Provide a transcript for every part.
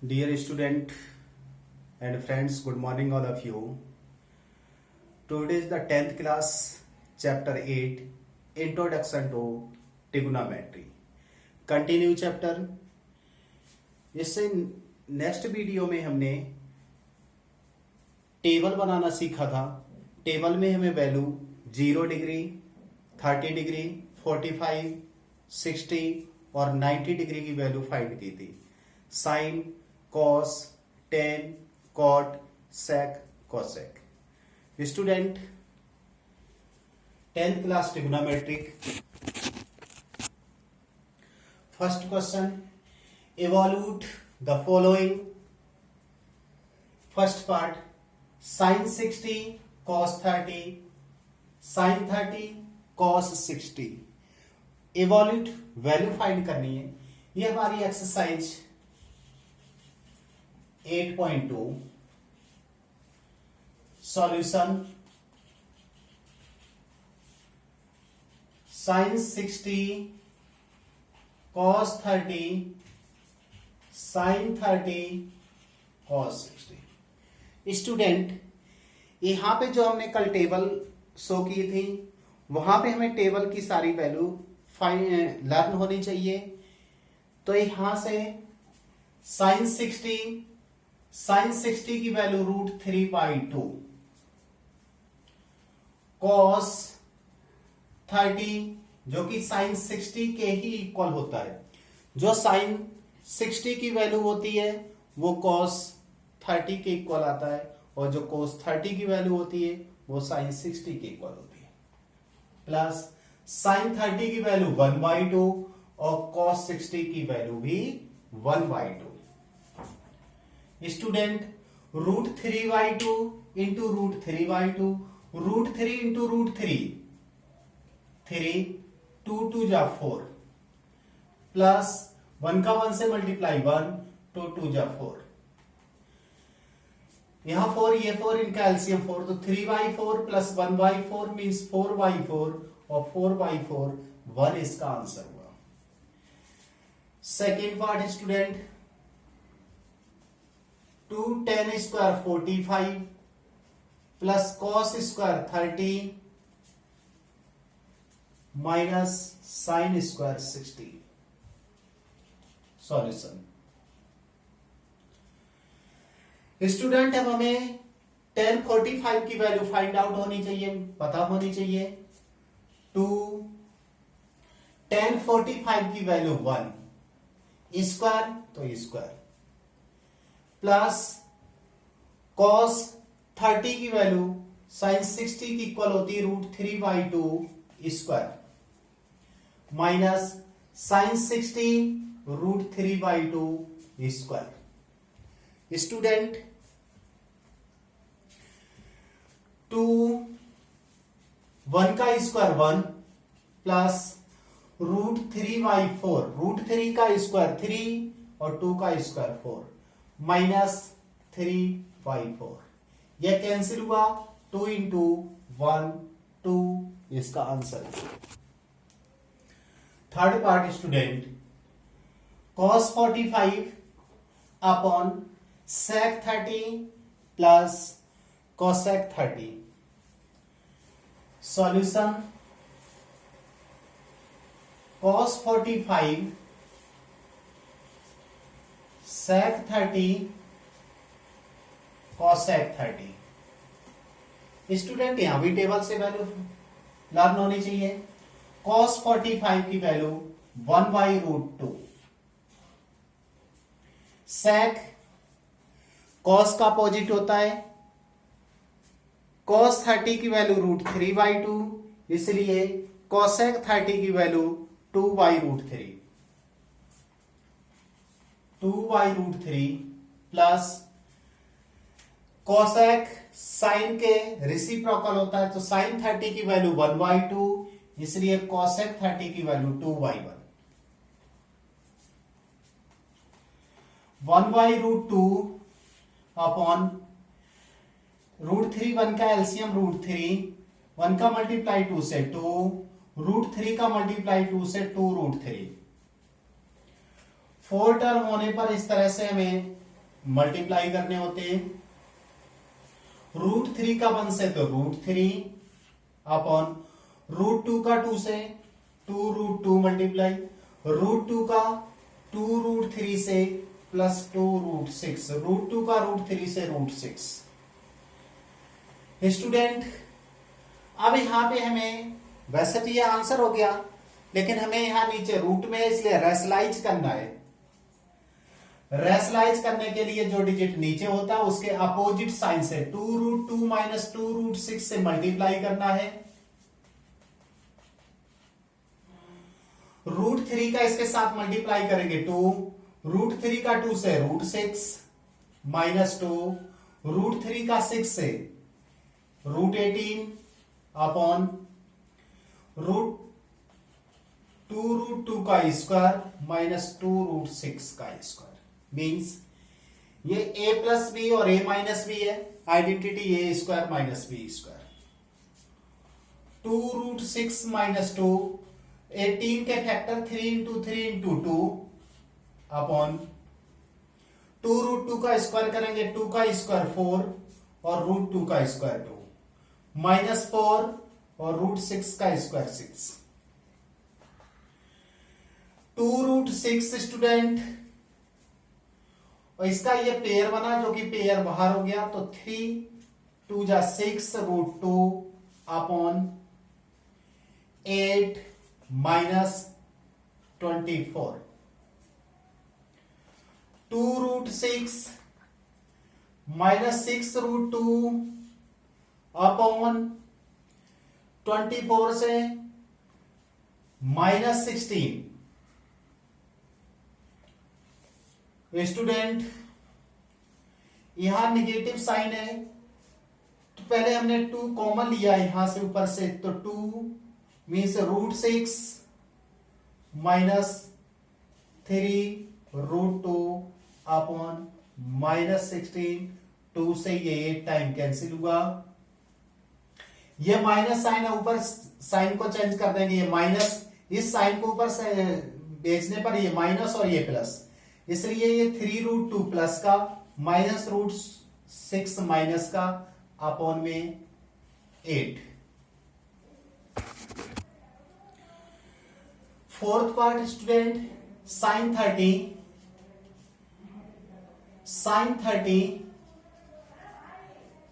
Dear student and friends, good morning all of you. Today is the 10th class, chapter 8, Introduction to Trigonometry. Continue chapter. इससे next video में हमने table बनाना सीखा था। Table में हमें value 0 degree, 30 degree, 45, 60 और 90 degree की value find की थी। Sine, cos, tan, cot, sec, cosec. Student 10th class trigonometric. First question, evaluate the following. First part, sine 60 cos 30, sine 30 cos 60। Evaluate value find करनी है। ये हमारी exercise 8.2 solution. Sine 60 cos 30, sine 30 cos 60। Student यहां पे जो हमने कल table show की थी वहां पे हमें टेबल की सारी वैल्यू लर्न होनी चाहिए। तो यहां से साइन 60 की वैल्यू √3/2, कॉस 30 जो कि साइन 60 के ही इक्वल होता है। जो साइन 60 की वैल्यू होती है वो कॉस 30 के इक्वल आता है, और जो कॉस 30 की वैल्यू होती है वो साइन 60 के इक्वल होती है। प्लस साइन 30 की वैल्यू 1/2 और कॉस 60 की वैल्यू भी 1/2। स्टूडेंट √3/2 इंटू √3/2, √3 इंटू √3 3, 2 2 जा 4, प्लस 1 का 1 से मल्टीप्लाई 1, 2 2 जा 4। यहां 4 ये 4, इनका एलसीएम 4, तो 3/4 प्लस 1/4 मीन्स 4/4 और 4/4 1 इसका आंसर हुआ। Second part student, 2 tan square 45 plus cos square 30 minus sine square 60। Solution. Student अब हमें tan 45 की वैल्यू फाइंड आउट होनी चाहिए, पता होनी चाहिए। 2 tan 45 की वैल्यू 1 स्क्वायर, तो स्क्वायर, प्लस कॉस 30 की वैल्यू साइन 60 की इक्वल होती है √3/2 square, minus sine 60 √3/2 square. Student 2 1 का स्क्वायर 1 प्लस √3/4, √3 का स्क्वायर 3 और 2 का स्क्वायर 4 माइनस 3/4। यह कैंसिल हुआ, 2 इंटू 1 2 इसका answer. Third part student, cos 45 upon sec 30 plus cosec 30। Solution. cos 45 sec 30 cosec 30। Student यहां भी टेबल से वैल्यू लर्न होनी चाहिए। cos 45 की वैल्यू 1/√2, sec cos का अपोजिट होता है, cos 30 की वैल्यू √3/2, इसलिए cosec 30 की वैल्यू 2/√3, 2/√3 प्लस कोसेक साइन के रिसिप्रोकल होता है, तो साइन 30 की वैल्यू 1/2, इसलिए कोसेक 30 की वैल्यू 2/1। 1/√2 अपॉन √3, 1 का एलसीएम √3, 1 का मल्टीप्लाई 2 से 2, √3 का मल्टीप्लाई 2 से 2 √3। 4 टर्म होने पर इस तरह से हमें मल्टीप्लाई करने होते हैं। √3 का 1 से तो √3 अपॉन √2 का 2 से 2√2 मल्टीप्लाई √2 का 2√3 से प्लस 2√6 √2 का √3 से √6। स्टूडेंट अब यहां पे हमें वैसे तो ये आंसर हो गया, लेकिन हमें यहां नीचे रूट में इसलिए रेशलाइज करना है। रेशलाइज करने के लिए जो डिजिट नीचे होता है उसके अपोजिट साइन से 2√2 माइनस 2√6 से मल्टीप्लाई करना है। √3 का इसके साथ मल्टीप्लाई करेंगे 2, √3 का 2 से √6 माइनस 2, √3 का 6 से √18 अपॉन √2 का स्क्वायर माइनस 2√6 का स्क्वायर। मीन्स ये a प्लस बी और a माइनस बी है, identity a square minus b square. 2√6 minus 2, 18 के फैक्टर 3 इंटू 3 इंटू 2 अपॉन 2√2 का स्क्वायर करेंगे 2 का स्क्वायर 4 और √2 का स्क्वायर 2 माइनस 4 और √6 का स्क्वायर 6। 2√6 स्टूडेंट, और इसका ये पेयर बना जो कि पेयर बाहर हो गया, तो 3 2 जा 6 √2 अपॉन 8 माइनस 24। 2√6 माइनस 6 √2 अपॉन 24 से माइनस 16। स्टूडेंट यहां निगेटिव साइन है, तो पहले हमने 2 कॉमन लिया यहां से ऊपर से, तो 2 मीन्स √6 माइनस 3√2 अपॉन माइनस 16। 2 से ये 8 टाइम कैंसिल हुआ। ये माइनस साइन है, ऊपर साइन को चेंज कर देंगे, ये माइनस इस साइन को ऊपर से भेजने पर ये माइनस और ये प्लस, इसलिए ये 3√2 प्लस का माइनस √6 माइनस का अपॉन में 8। फोर्थ पार्ट स्टूडेंट साइन 30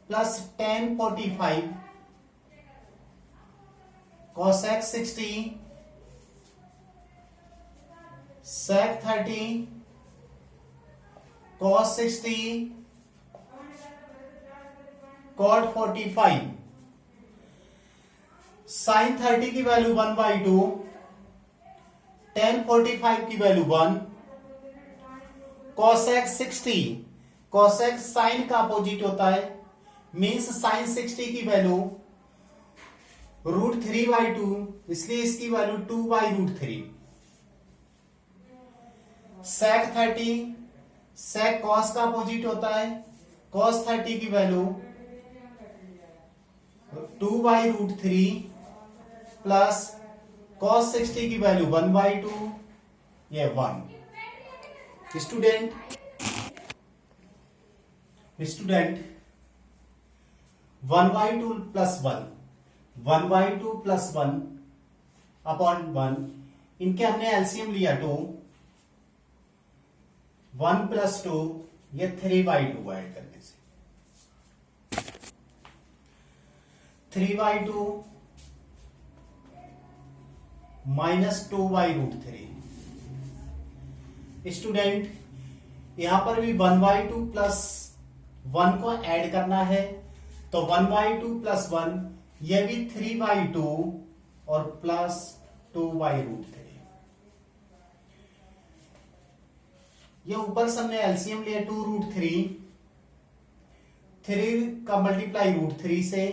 प्लस tan 45 cosec 60 sec 30 cos 60 cot 45। Sign 30 की वैल्यू 1/2, tan 45 की वैल्यू 1, cosec 60, cosec साइन का अपोजिट होता है, मीन्स साइन 60 की वैल्यू √3/2, इसलिए इसकी वैल्यू 2/√3। sec 30, sec cos का अपोजिट होता है, cos 30 की वैल्यू 2/√3 प्लस cos 60 की वैल्यू 1/2, ये 1। स्टूडेंट 1/2 प्लस 1/2 प्लस 1 अपॉन 1, इनके हमने एलसीएम लिया 2, 1 प्लस 2, ये 3/2 ऐड करने से 3/2 माइनस 2/√3। स्टूडेंट यहां पर भी 1/2 प्लस 1 को ऐड करना है, तो 1/2 प्लस 1, यह भी 3/2 और प्लस 2/√3। ये ऊपर से हमने एलसीएम लिया 2√3, 3 का मल्टीप्लाई √3 से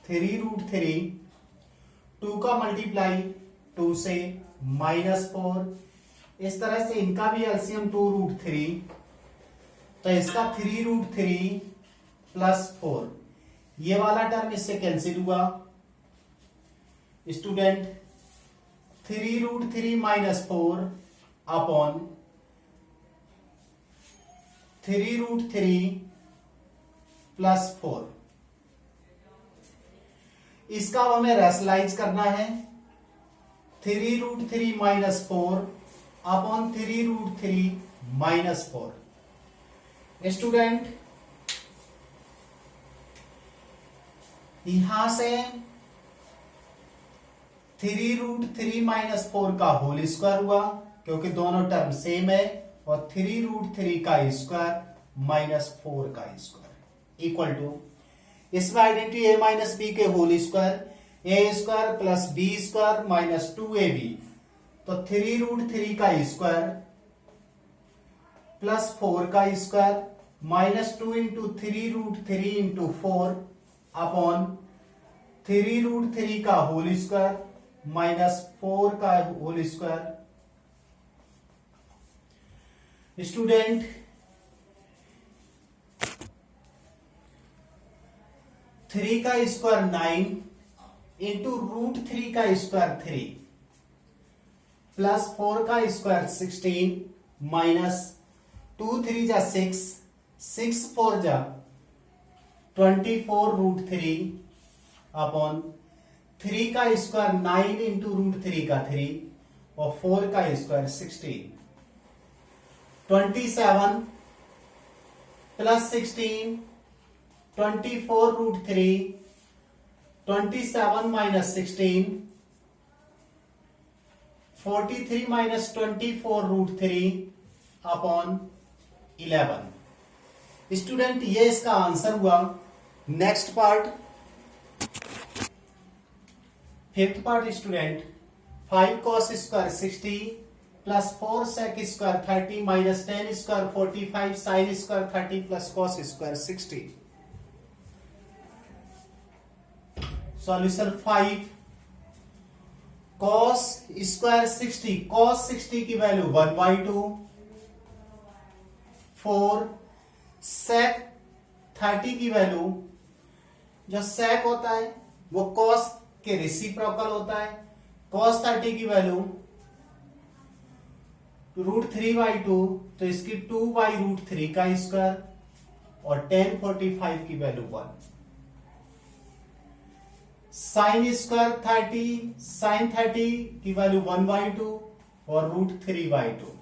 3√3, 2 का मल्टीप्लाई 2 से -4। इस तरह से इनका भी एलसीएम 2√3, तो इसका 3√3 प्लस 4, ये वाला टर्म इससे कैंसिल हुआ। Student 3√3 -4 upon 3√3 plus 4। इसका अब हमें रेशनलाइज करना है। 3√3 माइनस 4 अपॉन 3√3 माइनस 4। स्टूडेंट यहां से 3√3 माइनस 4 का होल स्क्वायर हुआ, क्योंकि दोनों टर्म सेम है, और 3√3 का स्क्वायर माइनस 4 का स्क्वायर इक्वल टू, इसमें आइडेंटिटी a माइनस बी के whole square, A square plus B square minus 2ab, तो 3√3 का स्क्वायर प्लस 4 का square minus 2 into 3√3 into 4 upon 3√3 का होल स्क्वायर माइनस 4 का होल स्क्वायर। स्टूडेंट थ्री का square 9 into √3 का square 3 plus 4 का square 16 minus 2 3 जा 6 6 4 जा 24√3 अपॉन 3 का स्क्वायर 9 इंटू √3 का 3 और 4 का square 16। 27 plus 16 24√3 27 minus 16 43 minus 24√3 upon 11। Student ये इसका आंसर हुआ। Next part, fifth part student, 5 cos square 60 plus 4 sec square 30 minus 10 square 45 sin square 30 plus cos square 60। Solution 5 cos square 60, cos 60 की value 1/2, 4 sec 30 की value, जो sec होता है वो cos के रेसिप्रोकल होता है, cos 30 की वैल्यू √3/2, तो इसकी 2/√3 का स्क्वायर, और tan 45 की वैल्यू 1। sin स्क्वायर 30, sin 30 की वैल्यू 1/2 और √3/2।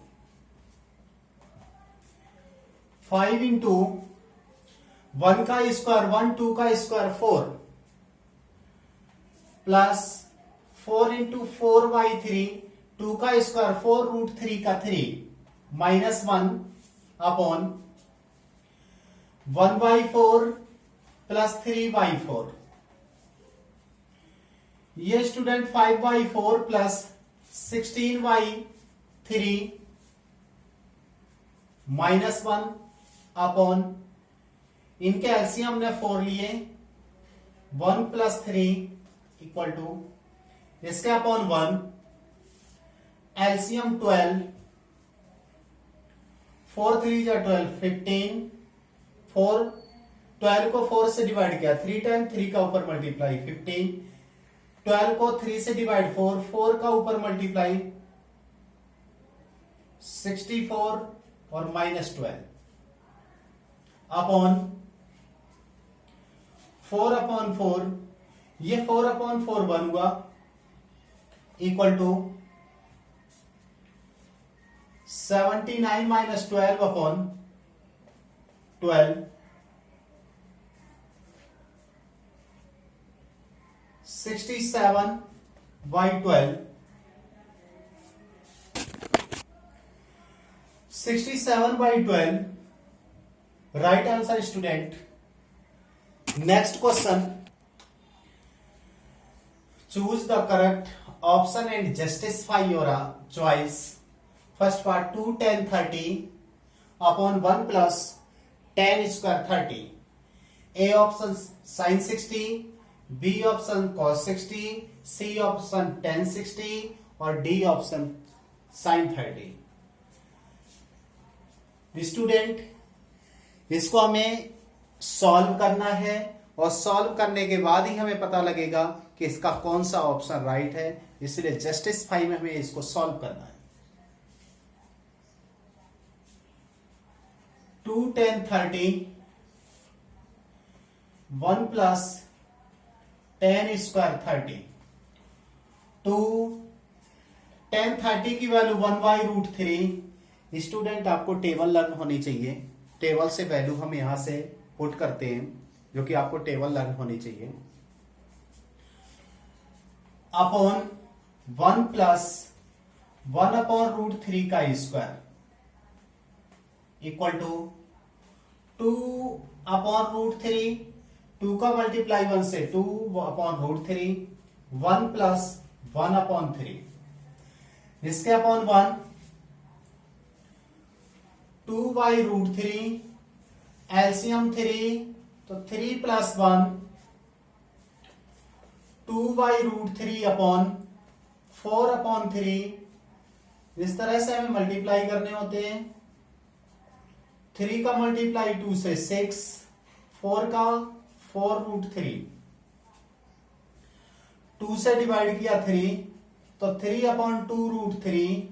5 इंटू 1 का स्क्वायर 1, 2 का स्क्वायर 4 प्लस 4 इंटू 4/3, 2 का स्क्वायर 4√3 का 3 माइनस 1 अपॉन 1/4 प्लस 3/4। ये स्टूडेंट 5/4 प्लस 16/3 माइनस 1 अपॉन, इनके एलसीएम हमने 4 लिए, 1 प्लस 3 इक्वल टू इसके अपॉन 1, एलसीएम 12, 4 3 जा 12 15, 4 12 को 4 से डिवाइड किया 3 टाइम, 3 का ऊपर मल्टीप्लाई 15, 12 को 3 से डिवाइड 4, 4 का ऊपर मल्टीप्लाई 64 और माइनस 12 अपॉन 4/4, ये 4/4 1 हुआ equal to 79 minus 12 upon 12, 67/12, 67/12 right answer student. Next question, choose the correct option and justify your choice. First part 2 10 30 upon 1 plus tan square 30, A option sin 60, B option cos 60, C option tan 60 और D option sin 30। Student इसको हमें solve करना है, और solve करने के बाद ही हमें पता लगेगा कि इसका कौन सा ऑप्शन राइट है, इसलिए जस्टिफाई में हमें इसको सॉल्व करना है। 2 10 30 1 प्लस 10 स्क्वायर 30 2 10 30 की वैल्यू 1/√3। स्टूडेंट आपको टेबल लर्न होनी चाहिए, टेबल से वैल्यू हम यहां से पुट करते हैं, जो कि आपको टेबल लर्न होनी चाहिए। अपॉन 1 प्लस 1/√3 का स्क्वायर इक्वल टू 2/√3, 2 का मल्टीप्लाई 1 से 2/√3, 1 प्लस 1/3, इसके अपॉन 1, 2/√3, एलसीएम 3, तो 3 प्लस 1, 2/√3 अपॉन 4/3। इस तरह से हमें मल्टीप्लाई करने होते हैं। 3 का मल्टीप्लाई 2 से 6, 4 का 4√3, 2 से डिवाइड किया 3, तो 3/2√3।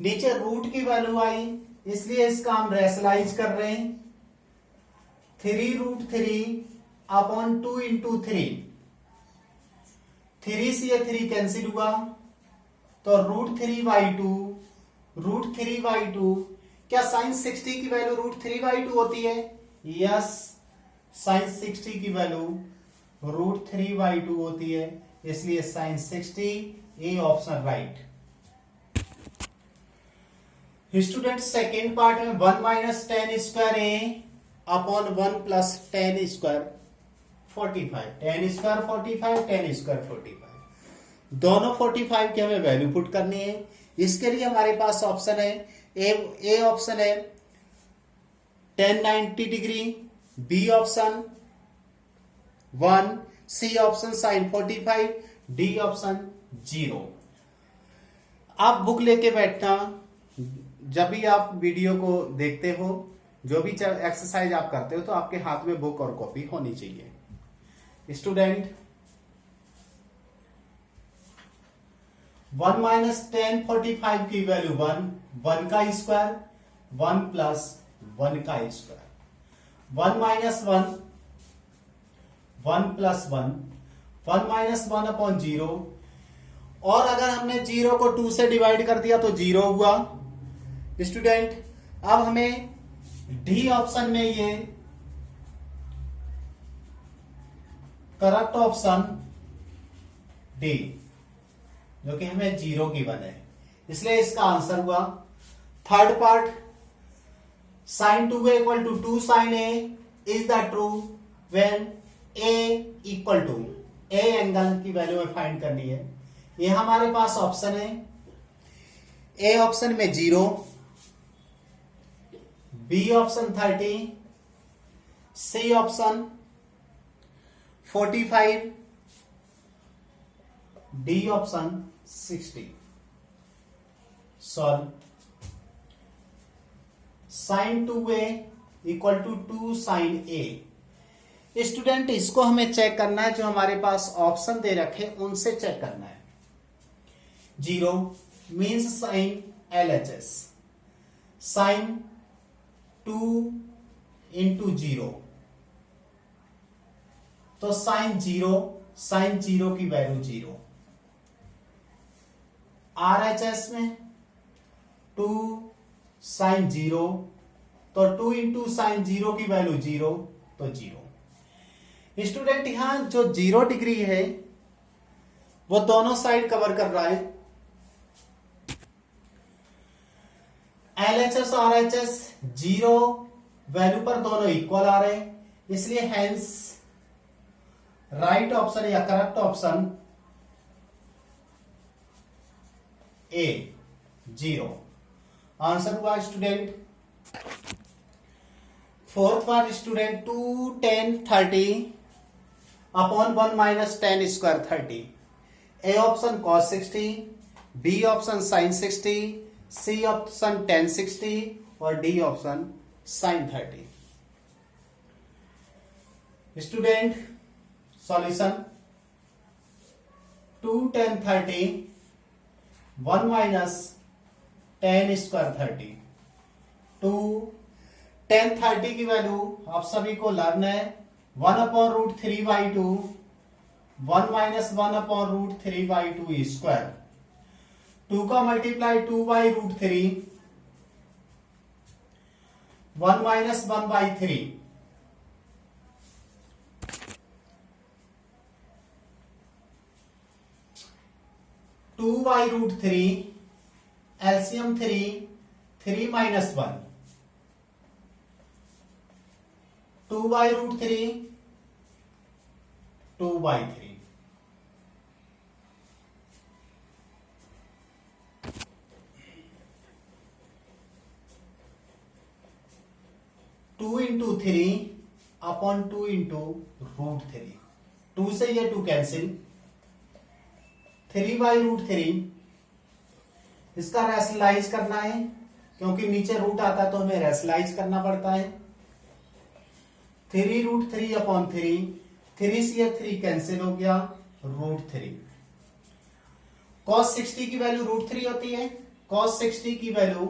नीचे रूट की वैल्यू आई, इसलिए इसका हम रेशनलाइज कर रहे हैं। 3√3/2 इंटू 3, 3 से ये 3 कैंसिल हुआ, तो √3/2, √3/2। क्या साइन 60 की वैल्यू √3/2 होती है? यस, साइन 60 की वैल्यू √3/2 होती है, इसलिए sine 60 A option right. Student second part में 1 minus 10 square A upon 1 plus 10 square 45, 10 square 45, 10 square 45, दोनों 45 की हमें वैल्यू पुट करनी है। इसके लिए हमारे पास ऑप्शन है, ए ऑप्शन है tan 90 degree, B option 1, C option sin 45, D option 0। आप बुक लेके बैठना, जब भी आप वीडियो को देखते हो, जो भी एक्सरसाइज आप करते हो, तो आपके हाथ में बुक और कॉपी होनी चाहिए। स्टूडेंट 1 माइनस 10 45 की वैल्यू 1, 1 का स्क्वायर, 1 प्लस 1 का स्क्वायर, 1 माइनस 1, 1 प्लस 1, 1 माइनस 1/0। और अगर हमने 0 को 2 से डिवाइड कर दिया तो 0 हुआ। स्टूडेंट अब हमें डी ऑप्शन में ये करेक्ट ऑप्शन डी, जो कि हमें 0 गिवन है, इसलिए इसका आंसर हुआ। Third part, sin 2a equal to 2 sin a is the true when a equal to a angle की वैल्यू में फाइंड करनी है। ये हमारे पास ऑप्शन है, ए ऑप्शन में 0, B option 30, C option 45, D option 60। Solve. sin 2a equal to 2 sin a। Student इसको हमें चेक करना है, जो हमारे पास ऑप्शन दे रखे उनसे चेक करना है। 0 means sine LHS, sine 2 into 0, तो साइन 0 की वैल्यू 0। RHS में 2 साइन 0, तो 2 इंटू साइन 0 की वैल्यू 0, तो 0। स्टूडेंट यहां जो 0 डिग्री है वो दोनों साइड कवर कर रहा है। LHS और RHS 0 वैल्यू पर दोनों इक्वल आ रहे हैं, इसलिए हेंस राइट ऑप्शन या करेक्ट ऑप्शन ए 0 आंसर हुआ। Student fourth part, student 2 10 30 upon 1 minus 10 square 30, A option cos 60, B option sin 60, C option tan 60 और D option sin 30। Student solution 2 10 30 1 minus 10 square 30, 2 tan 30 की value आप सभी को learn है 1/√3/2 1 - 1/√3/2 square. 2 का multiply 2/√3 1 - 1/3 2/√3 LCM 3 3 - 1 2/√3 2/3 2 × 3 upon 2 × √3 2 से ये 2 कैंसिल 3/√3 इसका रैशनलाइज करना है क्योंकि नीचे रूट आता है तो हमें रैशनलाइज करना पड़ता है 3√3 अपॉन 3 3 से 3 कैंसिल हो गया √3 cos 60 की वैल्यू √3 होती है cos 60 की वैल्यू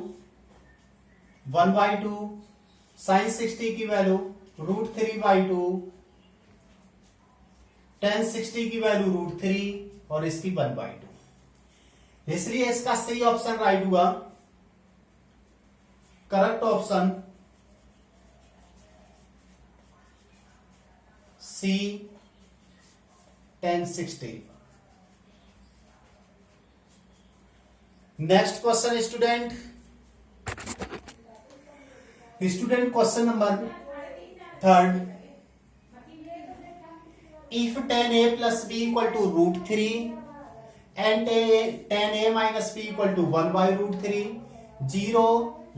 1/2 sin 60 की वैल्यू √3/2 tan 60 की वैल्यू √3 और इसकी 1/2 इसलिए इसका सही ऑप्शन राइट हुआ correct option C tan 60। Next question student question number 3 if tan a plus b equal to √3 and tan a minus b equal to 1/√3 0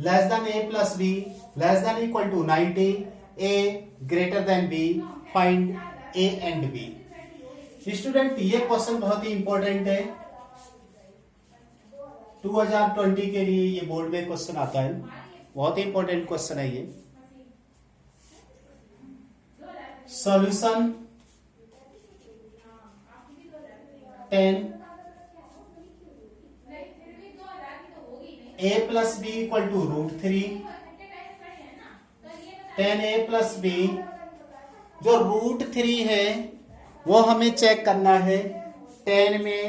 less than a plus b less than equal to 90 a greater than b find a and b। Student ये question बहुत ही important है 2020 के लिए ये board में question आता है बहुत ही इंपॉर्टेंट क्वेश्चन है ये। Solution tan a plus b equal to √3 tan a plus b जो √3 है वो हमें चेक करना है tan में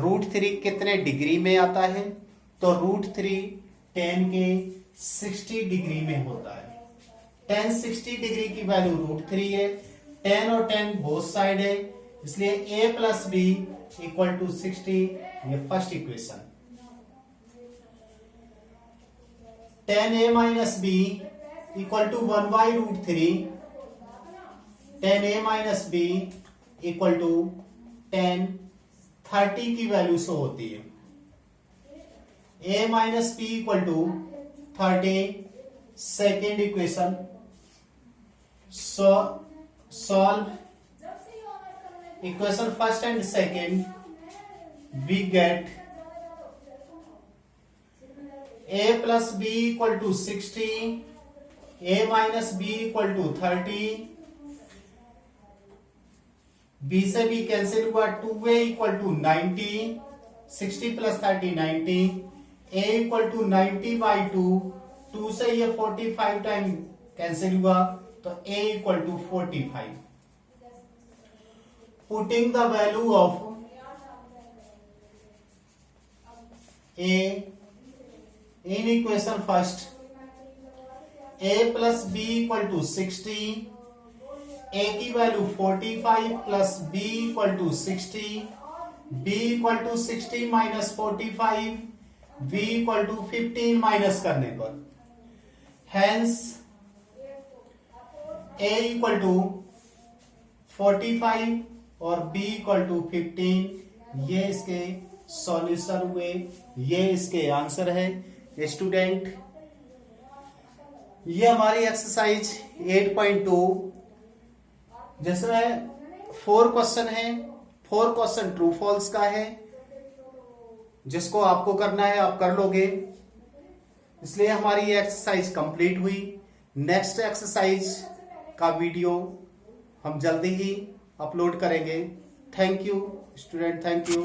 √3 कितने डिग्री में आता है तो √3 tan के 60 डिग्री में होता है tan 60 डिग्री की वैल्यू √3 है tan और tan बोथ साइड है इसलिए a plus b equal to 60 ये first equation tan a minus b equal to 1/√3 tan a minus b equal to tan 30 की वैल्यू शो होती है a minus b equal to 30 second equation solve equation first and second we get a plus b equal to 60 a minus b equal to 30 b से b cancel हुआ 2a equal to 90 60 plus 30 90 a equal to 90/2 2 से ये 45 time cancel हुआ तो a equal to 45 putting the value of a in equation first a plus b equal to 60 a की वैल्यू 45 plus b equal to 60 b equal to 60 minus 45 b equal to 15 minus करने पर hence a equal to 45 और b equal to 15 ये इसके solution हुए ये इसके आंसर है स्टूडेंट। ये हमारी एक्सरसाइज 8.2 जिसमें 4 क्वेश्चन है 4 क्वेश्चन ट्रू फॉल्स का है जिसको आपको करना है आप कर लोगे इसलिए हमारी ये एक्सरसाइज कंप्लीट हुई। नेक्स्ट एक्सरसाइज का वीडियो हम जल्दी ही अपलोड करेंगे। Thank you student, thank you.